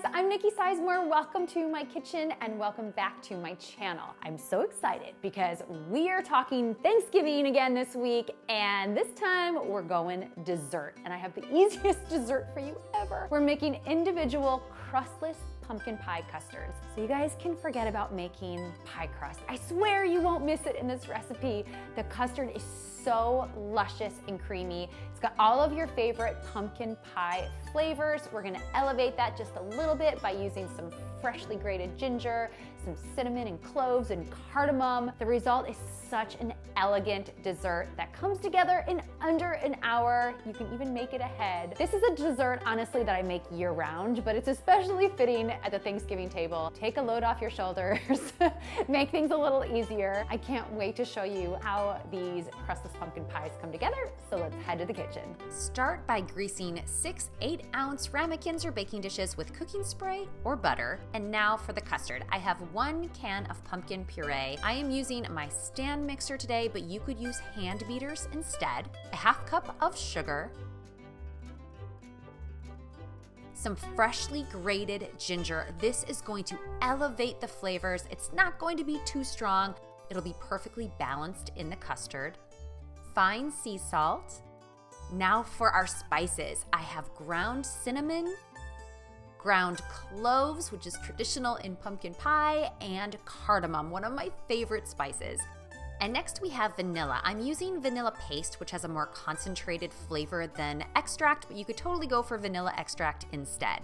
guys, I'm Nikki Sizemore. Welcome to my kitchen and welcome back to my channel. I'm so excited because we are talking Thanksgiving again this week, and this time we're going dessert. And I have the easiest dessert for you ever. We're making individual crustless pumpkin pie custards. So you guys can forget about making pie crust. I swear you won't miss it in this recipe. The custard is so luscious and creamy. It's got all of your favorite pumpkin pie flavors. We're gonna elevate that just a little bit by using some freshly grated ginger, some cinnamon and cloves and cardamom. The result is such an elegant dessert that comes together in under an hour. You can even make it ahead. This is a dessert, honestly, that I make year round, but it's especially fitting at the Thanksgiving table. Take a load off your shoulders, make things a little easier. I can't wait to show you how these crustless pumpkin pies come together, so let's head to the kitchen. Start by greasing 6 8-ounce ramekins or baking dishes with cooking spray or butter. And now for the custard. I have 1 can of pumpkin puree. I am using my stand mixer today, but you could use hand beaters instead. A half cup of sugar, some freshly grated ginger. This is going to elevate the flavors. It's not going to be too strong. It'll be perfectly balanced in the custard. Fine sea salt. Now for our spices. I have ground cinnamon, ground cloves, which is traditional in pumpkin pie, and cardamom, one of my favorite spices. And next we have vanilla. I'm using vanilla paste, which has a more concentrated flavor than extract, but you could totally go for vanilla extract instead.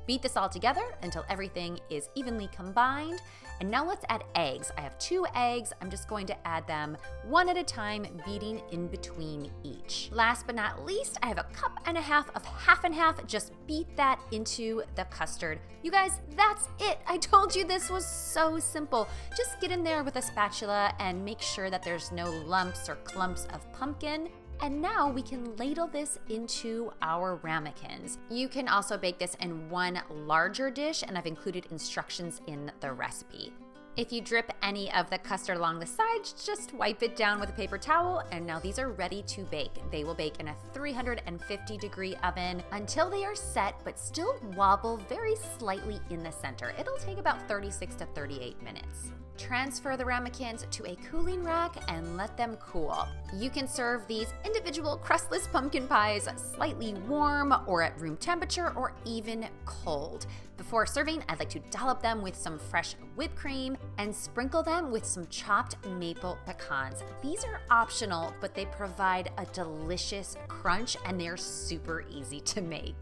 Beat this all together until everything is evenly combined. And now let's add eggs. I have 2 eggs. I'm just going to add them one at a time, beating in between each. Last but not least, I have 1.5 cups of half and half. Just beat that into the custard. You guys, that's it. I told you this was so simple. Just get in there with a spatula and make sure that there's no lumps or clumps of pumpkin. And now we can ladle this into our ramekins. You can also bake this in one larger dish, and I've included instructions in the recipe. If you drip any of the custard along the sides, just wipe it down with a paper towel, and now these are ready to bake. They will bake in a 350-degree oven until they are set, but still wobble very slightly in the center. It'll take about 36 to 38 minutes. Transfer the ramekins to a cooling rack and let them cool. You can serve these individual crustless pumpkin pies slightly warm or at room temperature or even cold. Before serving, I'd like to dollop them with some fresh whipped cream and sprinkle them with some chopped maple pecans. These are optional, but they provide a delicious crunch and they're super easy to make.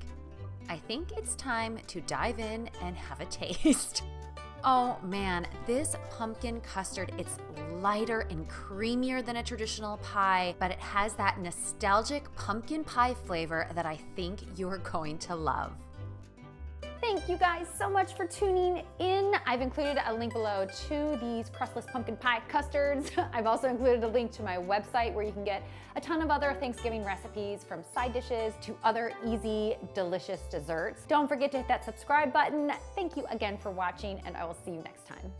I think it's time to dive in and have a taste. Oh man, this pumpkin custard, it's lighter and creamier than a traditional pie, but it has that nostalgic pumpkin pie flavor that I think you're going to love. Thank you guys so much for tuning in. I've included a link below to these crustless pumpkin pie custards. I've also included a link to my website where you can get a ton of other Thanksgiving recipes, from side dishes to other easy, delicious desserts. Don't forget to hit that subscribe button. Thank you again for watching, and I will see you next time.